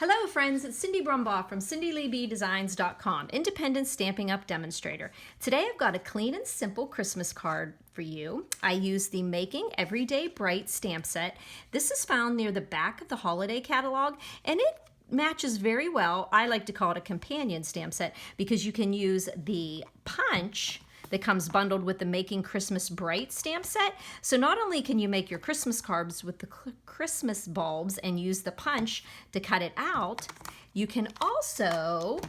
Hello friends, it's Cindy Brumbaugh from CindyLeeBDesigns.com, independent Stampin' Up! Demonstrator. Today I've got a clean and simple Christmas card for you. I use the Making Everyday Bright stamp set. This is found near the back of the holiday catalog, and it matches very well. I like to call it a companion stamp set because you can use the punch that comes bundled with the Making Christmas Bright stamp set. So not only can you make your Christmas cards with the Christmas bulbs and use the punch to cut it out, you can also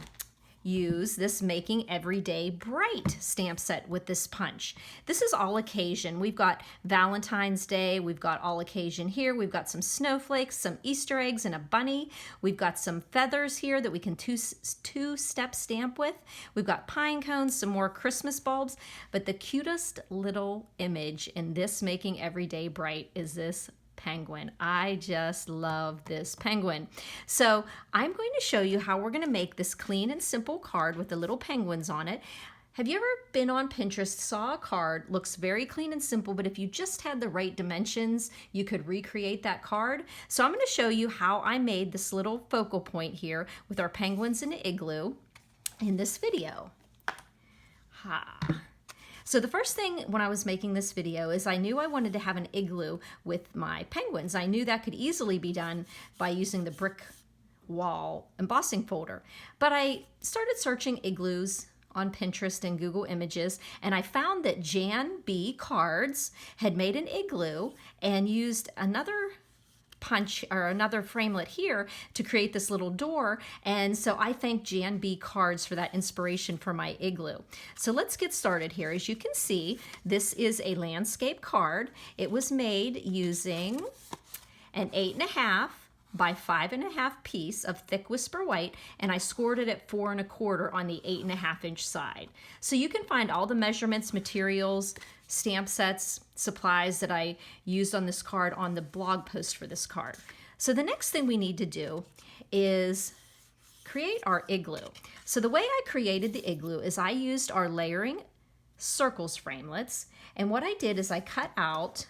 use this Making Everyday Bright stamp set with this punch. This is all occasion. We've got Valentine's Day, we've got all occasion here, we've got some snowflakes, some Easter eggs, and a bunny. We've got some feathers here that we can two-step stamp with. We've got pine cones, some more Christmas bulbs, but the cutest little image in this Making Everyday Bright is this penguin. I just love this penguin. So I'm going to show you how we're going to make this clean and simple card with the little penguins on it. Have you ever been on Pinterest, saw a card, looks very clean and simple, but if you just had the right dimensions, you could recreate that card? So I'm going to show you how I made this little focal point here with our penguins in an igloo in this video. So the first thing when I was making this video is I knew I wanted to have an igloo with my penguins. I knew that could easily be done by using the brick wall embossing folder. But I started searching igloos on Pinterest and Google Images, and I found that Jan B. Cards had made an igloo and used another punch or another framelit here to create this little door, and so I thank Jan B. Cards for that inspiration for my igloo. So let's get started here. As you can see, this is a landscape card. It was made using an 8.5 by 5.5 piece of thick whisper white, and I scored it at 4 1/4 on the 8.5 inch side. So you can find all the measurements, materials, stamp sets, supplies that I used on this card on the blog post for this card. So the next thing we need to do is create our igloo. So the way I created the igloo is I used our layering circles framelits, and what I did is I cut out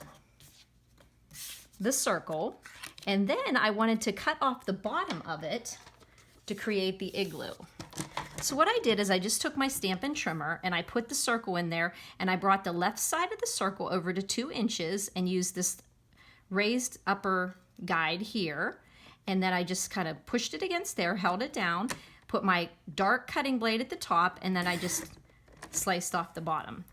the circle, and then I wanted to cut off the bottom of it to create the igloo. So what I did is I just took my Stampin' trimmer and I put the circle in there, and I brought the left side of the circle over to 2 inches and used this raised upper guide here, and then I just kind of pushed it against there, held it down, put my dark cutting blade at the top, and then I just sliced off the bottom.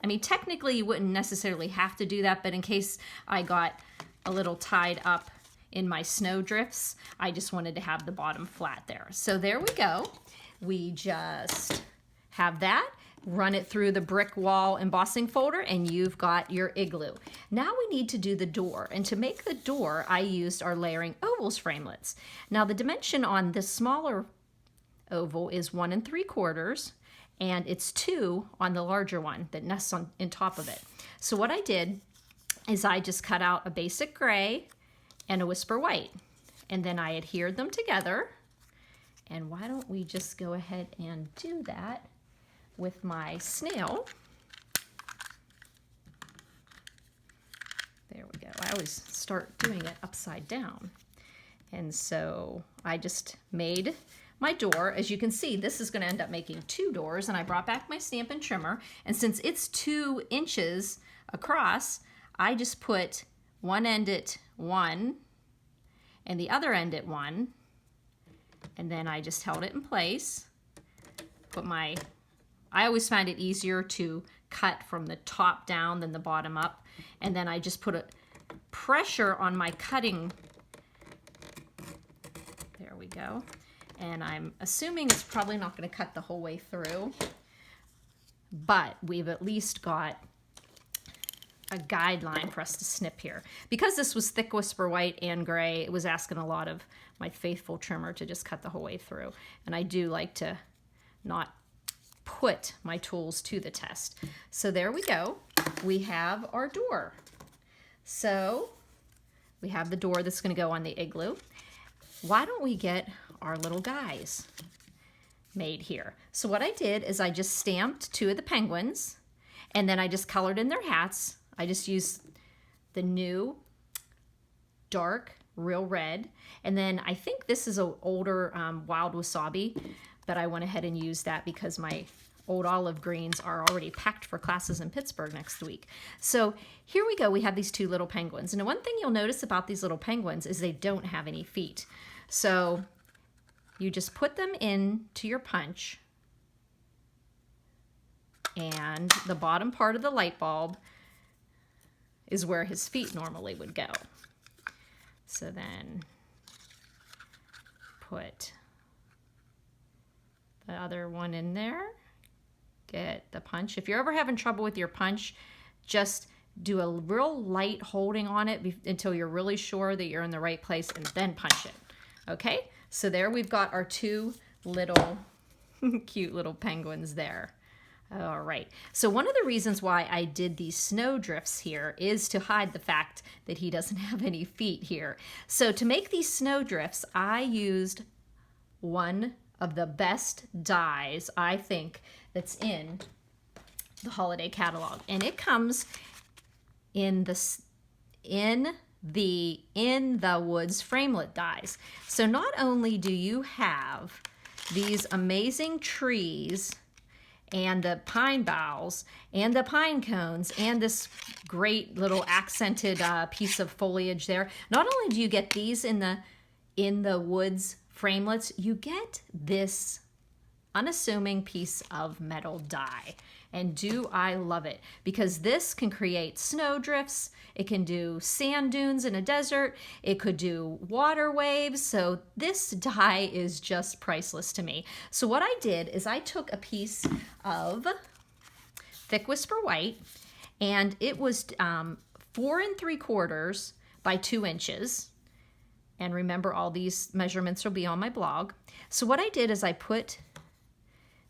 I mean, technically you wouldn't necessarily have to do that, but in case I got a little tied up in my snow drifts, I just wanted to have the bottom flat there. So there we go. We just have that, run it through the brick wall embossing folder, and you've got your igloo. Now we need to do the door, and to make the door, I used our layering ovals framelits. Now the dimension on this smaller oval is 1 3/4, and it's 2 on the larger one that nests on top of it. So what I did is I just cut out a basic gray and a whisper white, and then I adhered them together. And why don't we just go ahead and do that with my snail. There we go. I always start doing it upside down. And so I just made my door. As you can see, this is going to end up making 2 doors, and I brought back my Stampin' trimmer, and since it's 2 inches across, I just put one end at 1 and the other end at 1, and then I just held it in place. I always find it easier to cut from the top down than the bottom up, and then I just put a pressure on my cutting. There we go. And I'm assuming it's probably not going to cut the whole way through, but we've at least got a guideline for us to snip here. Because this was thick whisper white and gray, it was asking a lot of my faithful trimmer to just cut the whole way through. And I do like to not put my tools to the test. So there we go. We have our door. So we have the door that's going to go on the igloo. Why don't we get our little guys made here? So what I did is I just stamped 2 of the penguins, and then I just colored in their hats. I just used the new dark real red. And then I think this is an older wild wasabi, but I went ahead and used that because my old olive greens are already packed for classes in Pittsburgh next week. So here we go. We have these two little penguins. And one thing you'll notice about these little penguins is they don't have any feet. So you just put them into your punch, and the bottom part of the light bulb is where his feet normally would go. So then put the other one in there. Get the punch. If you're ever having trouble with your punch, just do a real light holding on it until you're really sure that you're in the right place, and then punch it. Okay, so there we've got our two little cute little penguins there. All right, so one of the reasons why I did these snow drifts here is to hide the fact that he doesn't have any feet here. So to make these snow drifts, I used one of the best dies, I think, that's in the holiday catalog. And it comes in the Woods framelit dies. So not only do you have these amazing trees and the pine boughs and the pine cones and this great little accented piece of foliage there, not only do you get these in the Woods framelits, you get this unassuming piece of metal die. And do I love it, because this can create snow drifts, it can do sand dunes in a desert, it could do water waves. So this die is just priceless to me. So what I did is I took a piece of Thick Whisper White, and it was 4 3/4 by 2 inches. And remember, all these measurements will be on my blog. So what I did is I put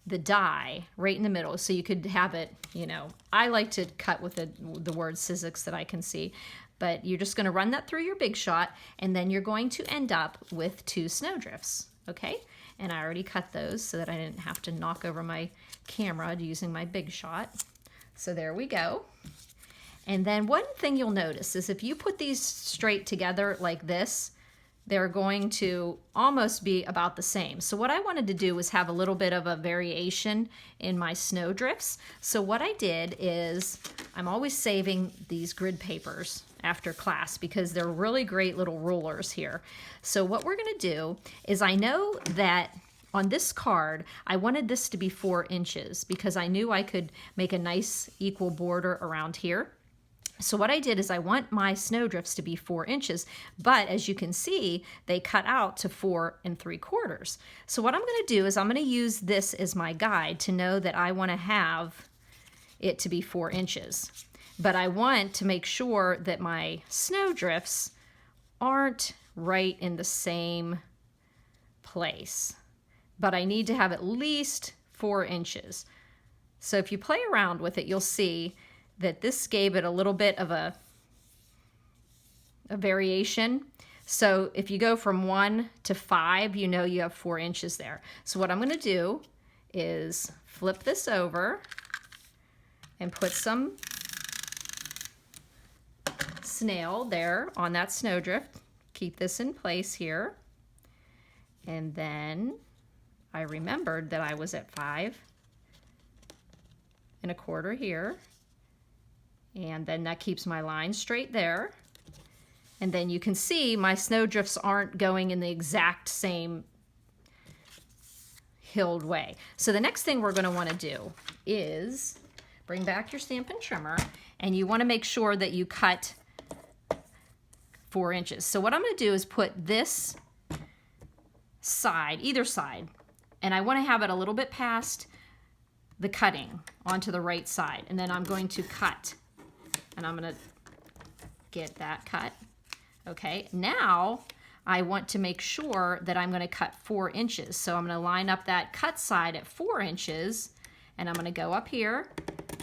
the die right in the middle, so you could have it, you know, I like to cut with the word Sizzix that I can see, but you're just going to run that through your Big Shot, and then you're going to end up with 2 snow drifts, okay? And I already cut those so that I didn't have to knock over my camera using my Big Shot. So there we go. And then one thing you'll notice is if you put these straight together like this, they're going to almost be about the same. So what I wanted to do was have a little bit of a variation in my snow drifts. So what I did is, I'm always saving these grid papers after class because they're really great little rulers here. So what we're gonna do is, I know that on this card, I wanted this to be 4 inches because I knew I could make a nice equal border around here. So what I did is I want my snow drifts to be 4 inches, but as you can see, they cut out to 4 3/4. So what I'm going to do is I'm going to use this as my guide to know that I want to have it to be 4 inches. But I want to make sure that my snow drifts aren't right in the same place. But I need to have at least 4 inches. So if you play around with it, you'll see that this gave it a little bit of a variation. So if you go from 1 to 5, you know you have 4 inches there. So what I'm going to do is flip this over and put some snail there on that snowdrift. Keep this in place here. And then I remembered that I was at 5 1/4 here. And then that keeps my line straight there. And then you can see my snow drifts aren't going in the exact same hilled way. So the next thing we're going to want to do is bring back your Stampin' trimmer, and you want to make sure that you cut 4 inches. So what I'm going to do is put this side, either side, and I want to have it a little bit past the cutting onto the right side. And then I'm going to cut. And I'm going to get that cut. Okay, now I want to make sure that I'm going to cut 4 inches. So I'm going to line up that cut side at 4 inches, and I'm going to go up here,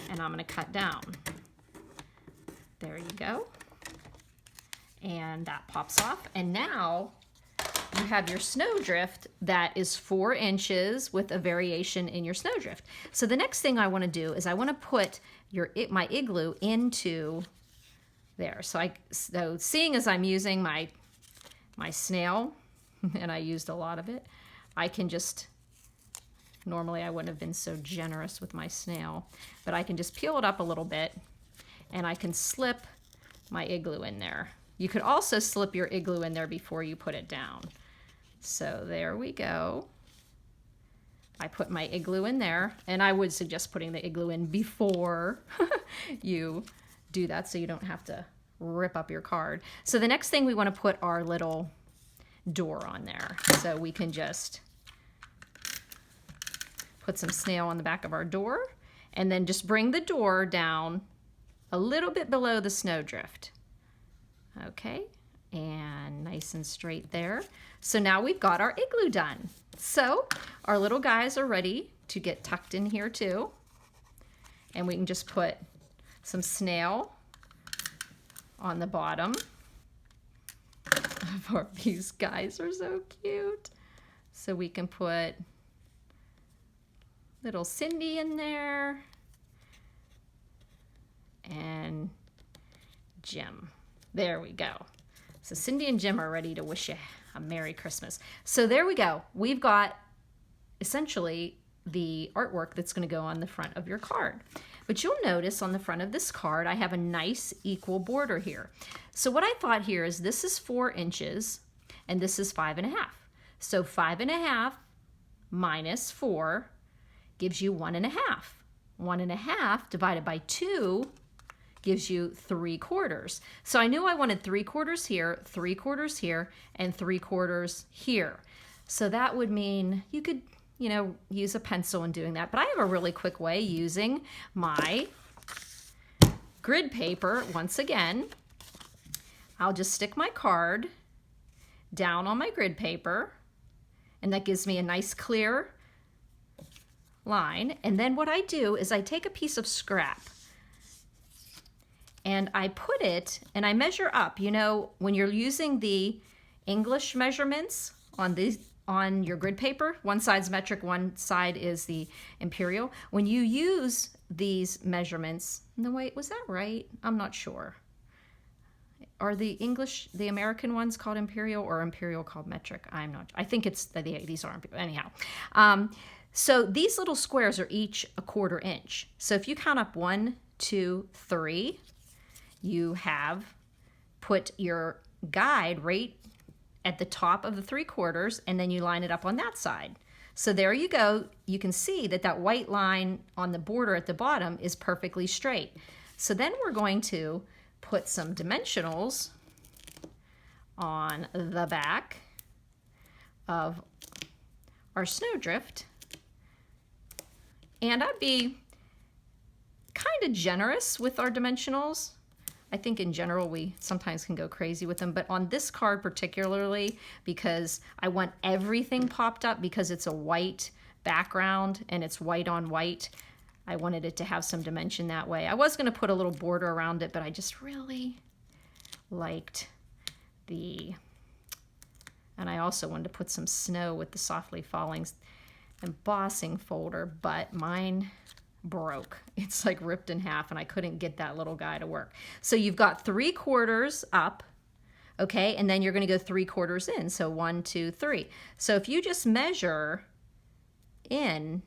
and I'm going to cut down. There you go. And that pops off. And now you have your snowdrift that is 4 inches with a variation in your snowdrift. So the next thing I want to do is I want to put my igloo into there. So seeing as I'm using my my snail, and I used a lot of it. I can just, normally I wouldn't have been so generous with my snail, but I can just peel it up a little bit and I can slip my igloo in there. You could also slip your igloo in there before you put it down. So there we go. I put my igloo in there, and I would suggest putting the igloo in before you do that so you don't have to rip up your card. So the next thing we want to put our little door on there. So we can just put some snail on the back of our door and then just bring the door down a little bit below the snowdrift. Okay, and nice and straight there. So now we've got our igloo done. So our little guys are ready to get tucked in here too. And we can just put some snail on the bottom. These guys are so cute. So we can put little Cindy in there and Jim. There we go. So Cindy and Jim are ready to wish you a Merry Christmas. So there we go. We've got essentially the artwork that's going to go on the front of your card. But you'll notice on the front of this card, I have a nice equal border here. So what I thought here is this is 4 inches and this is 5.5. So 5.5 minus 4 gives you 1.5. 1.5 divided by 2 gives you 3/4. So I knew I wanted 3/4 here, 3/4 here, and 3/4 here. So that would mean you could, you know, use a pencil in doing that. But I have a really quick way using my grid paper. Once again, I'll just stick my card down on my grid paper, and that gives me a nice clear line. And then what I do is I take a piece of scrap and I put it and I measure up. You know, when you're using the English measurements on your grid paper, one side's metric, one side is the imperial. When you use these measurements, no wait, was that right? I'm not sure. Are the American ones called imperial or imperial called metric? I'm not, I think it's, these are, anyhow. So these little squares are each 1/4 inch. So if you count up 1, 2, 3, you have put your guide right at the top of the 3/4, and then you line it up on that side. So there you go. You can see that that white line on the border at the bottom is perfectly straight. So then we're going to put some dimensionals on the back of our snowdrift. And I'd be kind of generous with our dimensionals. I think in general we sometimes can go crazy with them, but on this card particularly, because I want everything popped up because it's a white background and it's white on white, I wanted it to have some dimension that way. I was going to put a little border around it, but I just really liked and I also wanted to put some snow with the softly falling embossing folder, but mine broke. It's like ripped in half and I couldn't get that little guy to work. So you've got 3/4 up, okay, and then you're going to go 3/4 in. So 1, 2, 3. So if you just measure in,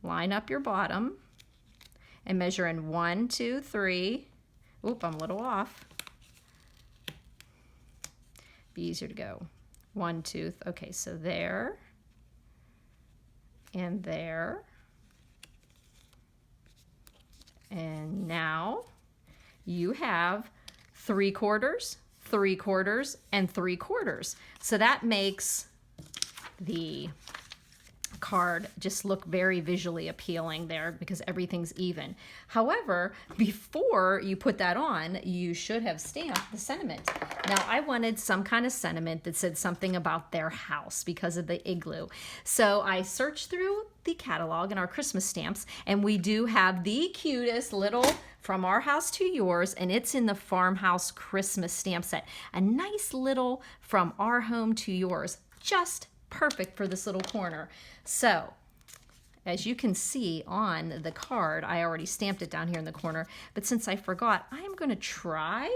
line up your bottom and measure in 1, 2, 3. Oop, I'm a little off. Be easier to go. 1, 2, okay, so there and there. And now you have 3/4, 3/4, and 3/4. So that makes the card just look very visually appealing there because everything's even. However, before you put that on, you should have stamped the sentiment. Now, I wanted some kind of sentiment that said something about their house because of the igloo. So I searched through the catalog and our Christmas stamps, and we do have the cutest little From Our House to Yours, and it's in the Farmhouse Christmas stamp set. A nice little From Our Home to Yours, just perfect for this little corner. So, as you can see on the card, I already stamped it down here in the corner, but since I forgot, I'm going to try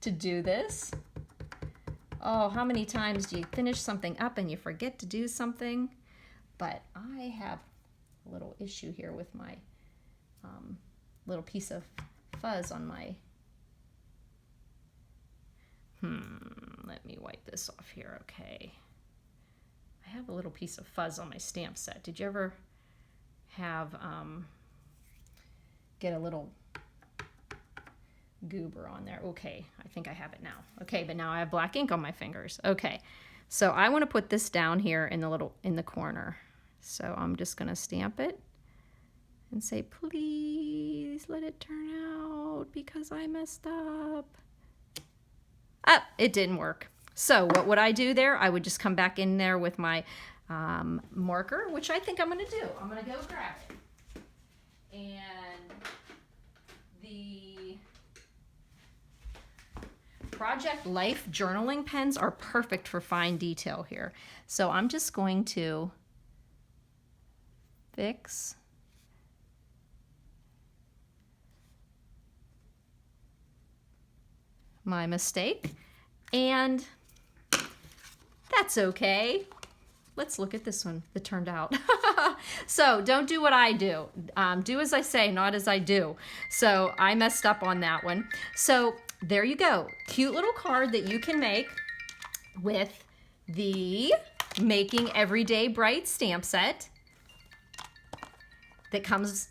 to do this. Oh, how many times do you finish something up and you forget to do something? But I have a little issue here with my little piece of fuzz on my... let me wipe this off here, okay. I have a little piece of fuzz on my stamp set. Did you ever have, get a little goober on there? Okay, I think I have it now. Okay, but now I have black ink on my fingers. Okay, so I want to put this down here in the corner. So I'm just gonna stamp it and say, please let it turn out because I messed up. Ah, it didn't work. So what would I do there? I would just come back in there with my marker, which I think I'm gonna do. I'm gonna go grab it. And the Project Life journaling pens are perfect for fine detail here. So I'm just going to fix my mistake, and that's okay. Let's look at this one that turned out. So don't do what I do. Do as I say, not as I do. So I messed up on that one. So there you go. Cute little card that you can make with the Making Everyday Bright stamp set that comes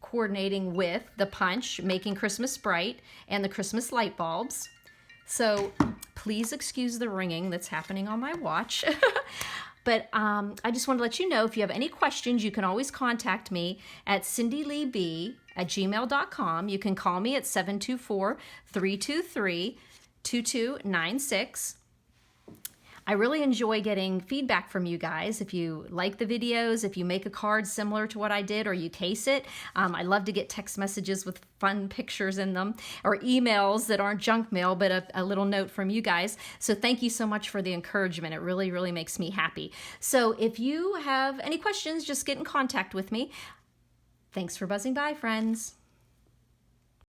coordinating with the punch, Making Christmas Bright, and the Christmas light bulbs. So please excuse the ringing that's happening on my watch. But I just want to let you know, if you have any questions, you can always contact me at cindyleeb@gmail.com. You can call me at 724-323-2296. I really enjoy getting feedback from you guys. If you like the videos, if you make a card similar to what I did, or you case it, I love to get text messages with fun pictures in them, or emails that aren't junk mail, but a little note from you guys. So thank you so much for the encouragement. It really, really makes me happy. So if you have any questions, just get in contact with me. Thanks for buzzing by, friends.